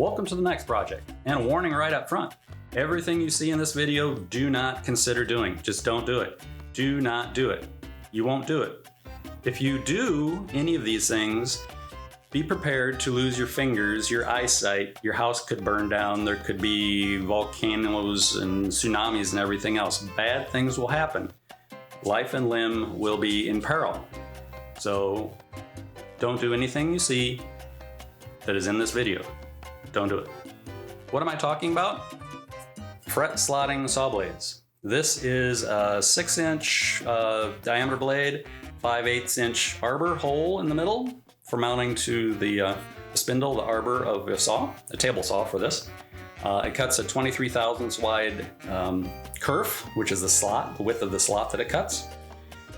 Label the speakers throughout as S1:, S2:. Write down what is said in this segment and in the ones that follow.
S1: Welcome to the next project. And a warning right up front. Everything you see in this video, do not consider doing. Just don't do it. Do not do it. You won't do it. If you do any of these things, be prepared to lose your fingers, your eyesight, your house could burn down, there could be volcanoes and tsunamis and everything else. Bad things will happen. Life and limb will be in peril. So don't do anything you see that is in this video. Don't do it. What am I talking about? Fret slotting saw blades. This is a 6-inch diameter blade, 5/8 inch arbor hole in the middle for mounting to the spindle, the arbor of a saw, a table saw for this. It cuts a 23 thousandths wide kerf, which is the slot, the width of the slot that it cuts.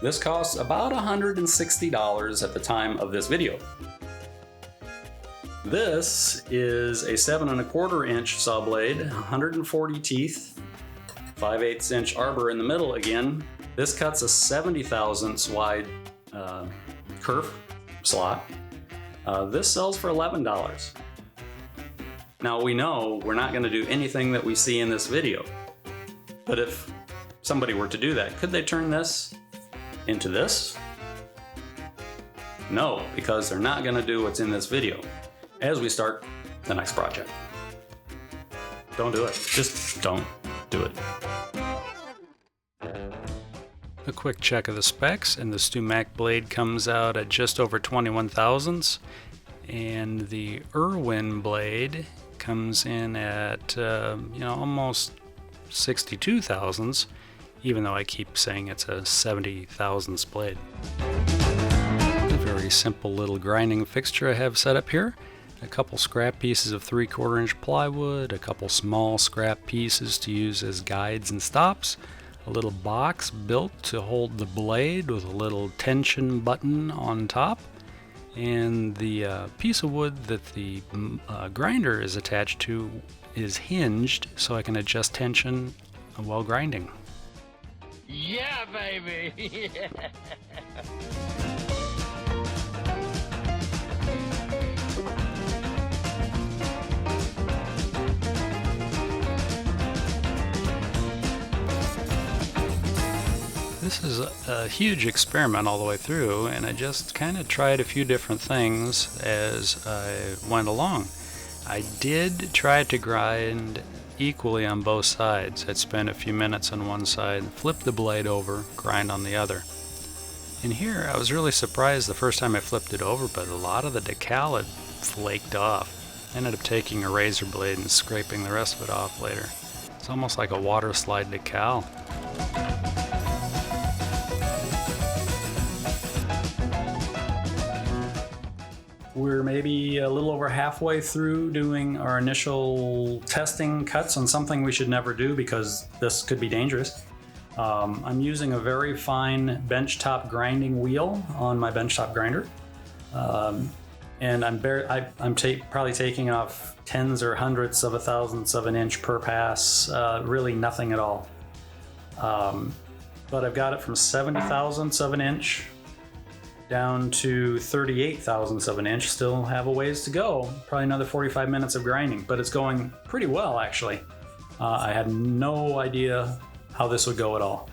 S1: This costs about $160 at the time of this video. This is a 7 1/4 inch saw blade, 140 teeth, 5/8 inch arbor in the middle again. This cuts a 70 thousandths wide kerf slot. This sells for $11. Now we know we're not going to do anything that we see in this video, but if somebody were to do that, could they turn this into this? No, because they're not going to do what's in this video as we start the next project. Don't do it. Just don't do it. A quick check of the specs, and the StewMac blade comes out at just over 21 thousandths, and the Irwin blade comes in at almost 62 thousandths, even though I keep saying it's a 70 thousandths blade. A very simple little grinding fixture I have set up here. A couple scrap pieces of 3/4 inch plywood, a couple small scrap pieces to use as guides and stops, a little box built to hold the blade with a little tension button on top, and the piece of wood that the grinder is attached to is hinged so I can adjust tension while grinding.
S2: Yeah, baby!
S1: This is a huge experiment all the way through, and I just kind of tried a few different things as I went along. I did try to grind equally on both sides. I'd spend a few minutes on one side, flip the blade over, grind on the other. And here I was really surprised the first time I flipped it over, but a lot of the decal had flaked off. I ended up taking a razor blade and scraping the rest of it off later. It's almost like a water slide decal. We're maybe a little over halfway through doing our initial testing cuts on something we should never do because this could be dangerous. I'm using a very fine benchtop grinding wheel on my benchtop grinder. And I'm probably taking off tens or hundredths of a thousandths of an inch per pass, really nothing at all. But I've got it from 70 thousandths of an inch down to 38 thousandths of an inch. Still have a ways to go, probably another 45 minutes of grinding, but it's going pretty well actually. I had no idea how this would go at all.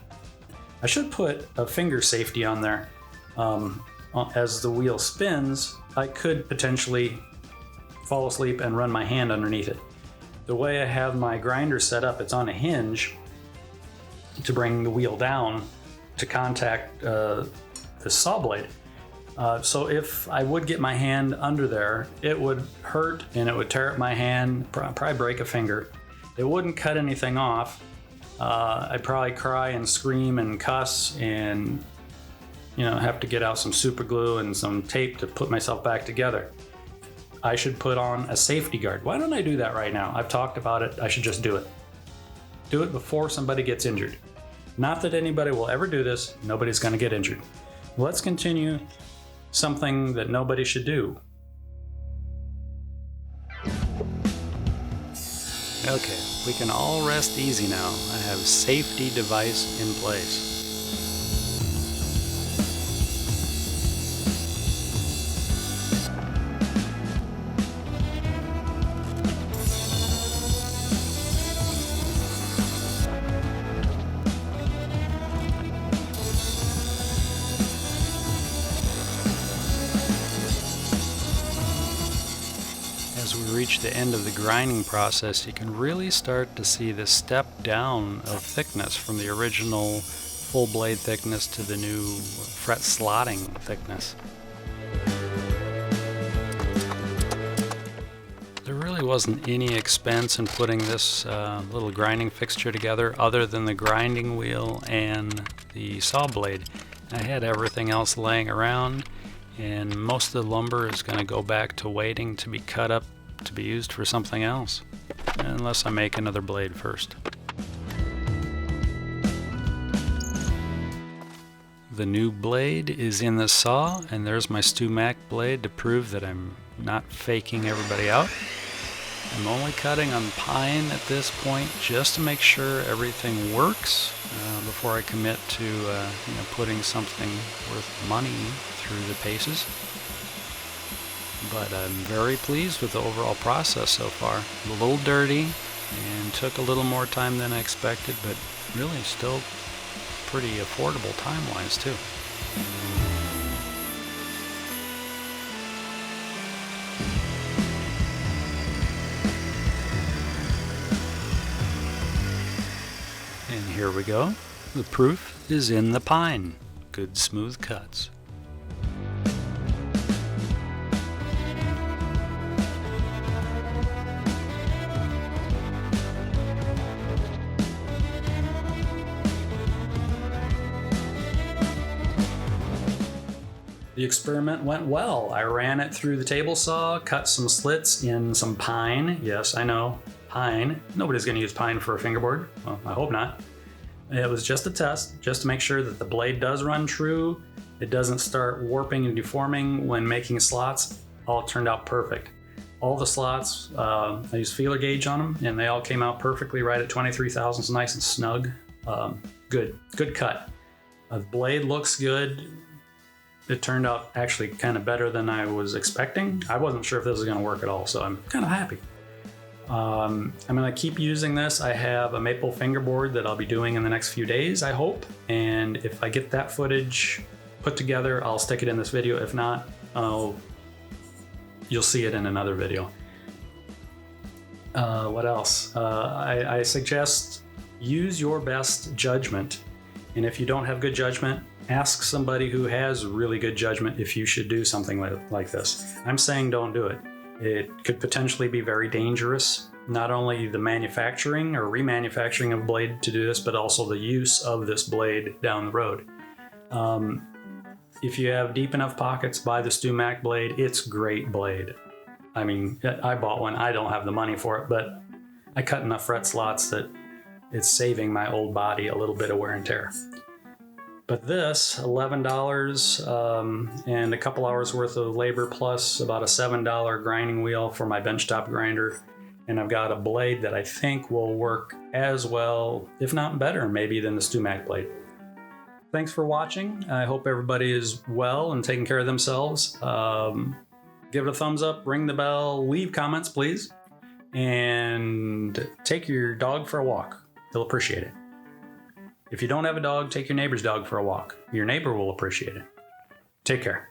S1: I should put a finger safety on there. As the wheel spins, I could potentially fall asleep and run my hand underneath it. The way I have my grinder set up, it's on a hinge to bring the wheel down to contact the saw blade. So if I would get my hand under there, it would hurt and it would tear up my hand, probably break a finger. It wouldn't cut anything off. I'd probably cry and scream and cuss and have to get out some super glue and some tape to put myself back together. I should put on a safety guard. Why don't I do that right now? I've talked about it. I should just do it. Do it before somebody gets injured. Not that anybody will ever do this. Nobody's going to get injured. Let's continue something that nobody should do. Okay, we can all rest easy now. I have safety device in place. reach the end of the grinding process, you can really start to see the step down of thickness from the original full blade thickness to the new fret slotting thickness. There really wasn't any expense in putting this little grinding fixture together other than the grinding wheel and the saw blade. I had everything else laying around, and most of the lumber is going to go back to waiting to be cut up to be used for something else, unless I make another blade first. The new blade is in the saw, and there's my StewMac blade to prove that I'm not faking everybody out. I'm only cutting on pine at this point just to make sure everything works before I commit to putting something worth money through the paces. But I'm very pleased with the overall process so far. A little dirty and took a little more time than I expected, but really still pretty affordable time-wise too. And here we go. The proof is in the pine. Good smooth cuts. The experiment went well. I ran it through the table saw, cut some slits in some pine. Yes, I know, pine. Nobody's going to use pine for a fingerboard. Well, I hope not. It was just a test, just to make sure that the blade does run true. It doesn't start warping and deforming when making slots. All turned out perfect. All the slots, I used feeler gauge on them, and they all came out perfectly right at 23 thousandths, nice and snug. Good cut. The blade looks good. It turned out actually kind of better than I was expecting. I wasn't sure if this was going to work at all, so I'm kind of happy. I'm going to keep using this. I have a maple fingerboard that I'll be doing in the next few days, I hope. And if I get that footage put together, I'll stick it in this video. If not, you'll see it in another video. What else? I suggest use your best judgment. And if you don't have good judgment, ask somebody who has really good judgment if you should do something like this. I'm saying don't do it. It could potentially be very dangerous. Not only the manufacturing or remanufacturing of a blade to do this, but also the use of this blade down the road. If you have deep enough pockets, buy the StewMac blade. It's a great blade. I mean, I bought one. I don't have the money for it, but I cut enough fret slots that it's saving my old body a little bit of wear and tear. But this, $11 and a couple hours worth of labor plus about a $7 grinding wheel for my benchtop grinder. And I've got a blade that I think will work as well, if not better, maybe than the StewMac blade. Thanks for watching. I hope everybody is well and taking care of themselves. Give it a thumbs up, ring the bell, leave comments, please. And take your dog for a walk. He'll appreciate it. If you don't have a dog, take your neighbor's dog for a walk. Your neighbor will appreciate it. Take care.